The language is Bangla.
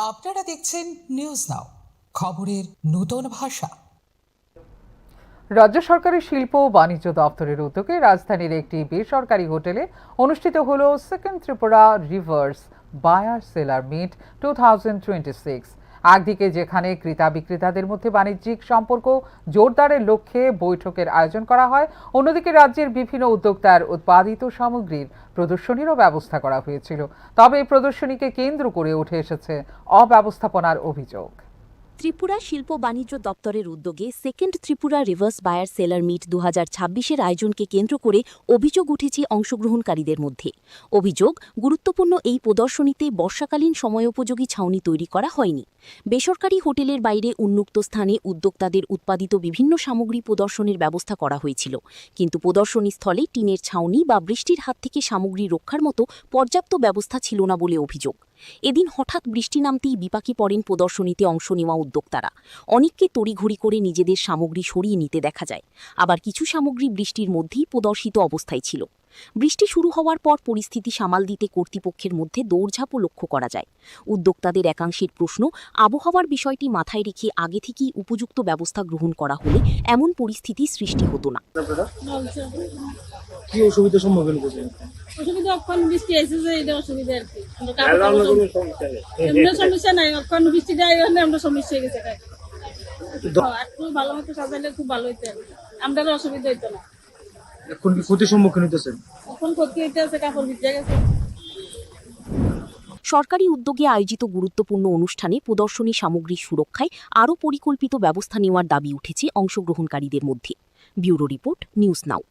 আপনারা দেখছেন নিউজ নাও, খবরের নতুন ভাষা। রাজ্য সরকারের শিল্প ও বাণিজ্য দপ্তরের উদ্যোগে রাজধানীর একটি বেসরকারি হোটেলে অনুষ্ঠিত হল second Tripura reverse buyer seller meet 2026। একদিকে যেখানে ক্রেতা বিক্রেতাদের মধ্যে বাণিজ্যিক সম্পর্ক জোরদারের লক্ষ্যে বৈঠকের আয়োজন করা হয়, অন্যদিকে রাজ্যের বিভিন্ন উদ্যোক্তার উৎপাদিত সামগ্রীর প্রদর্শনীরও ব্যবস্থা করা হয়েছিল। তবে এই প্রদর্শনীকে কেন্দ্র করে উঠে এসেছে অব্যবস্থাপনার অভিযোগ। ত্রিপুরা শিল্প বাণিজ্য দপ্তরের উদ্যোগে second Tripura reverse buyer seller meet 2026-এর আয়োজনকে কেন্দ্র করে অভিযোগ উঠেছে অংশগ্রহণকারীদের মধ্যে। অভিযোগ, গুরুত্বপূর্ণ এই প্রদর্শনীতে বর্ষাকালীন সময়োপযোগী ছাউনি তৈরি করা হয়নি। বেসরকারি হোটেলের বাইরে উন্মুক্ত স্থানে উদ্যোক্তাদের উৎপাদিত বিভিন্ন সামগ্রী প্রদর্শনের ব্যবস্থা করা হয়েছিল, কিন্তু প্রদর্শনী স্থলে টিনের ছাউনি বা বৃষ্টির হাত থেকে সামগ্রী রক্ষার মতো পর্যাপ্ত ব্যবস্থা ছিল না বলে অভিযোগ। এদিন হঠাৎ বৃষ্টি নামতেই বিপাকে পড়েন প্রদর্শনীতে অংশ নেওয়া উদ্যোক্তারা। অনেককে তড়িঘড়ি করে নিজেদের সামগ্রী সরিয়ে নিতে দেখা যায়, আবার কিছু সামগ্রী বৃষ্টির মধ্যেই প্রদর্শিত অবস্থায় ছিল। বৃষ্টি শুরু হওয়ার পর পরিস্থিতি সামাল দিতে কর্তৃপক্ষের মধ্যে দৌড়ঝাঁপও লক্ষ্য করা যায়। উদ্যোক্তাদের একাংশের প্রশ্ন, আবহাওয়ার বিষয়টি মাথায় রেখে আগে থেকেই উপযুক্ত ব্যবস্থা গ্রহণ করা হলে এমন পরিস্থিতি সৃষ্টি হতো না। কি অসুবিধার সম্মুখীন করছেন? অসুবিধা এখন বৃষ্টি এসে যে এটা অসুবিধা আর কি। আমরা সমস্যা নাই, এখন বৃষ্টি দেয় আমরা সমস্যা হয়ে গেছে। একটু ভালো মতো সাজাইলে খুব ভালো হইতো, আমরা অসুবিধা হইতো না। এখন কি ক্ষতির সম্মুখীন হইতেছেন? এখন ক্ষতি হইতে আছে, কাপড় ভিজে গেছে। সরকারি উদ্যোগে আয়োজিত গুরুত্বপূর্ণ অনুষ্ঠানে প্রদর্শনী সামগ্রী সুরক্ষায় আরও পরিকল্পিত ব্যবস্থা নেওয়ার দাবি উঠেছে অংশগ্রহণকারীদের মধ্যে। Bureau report, news now.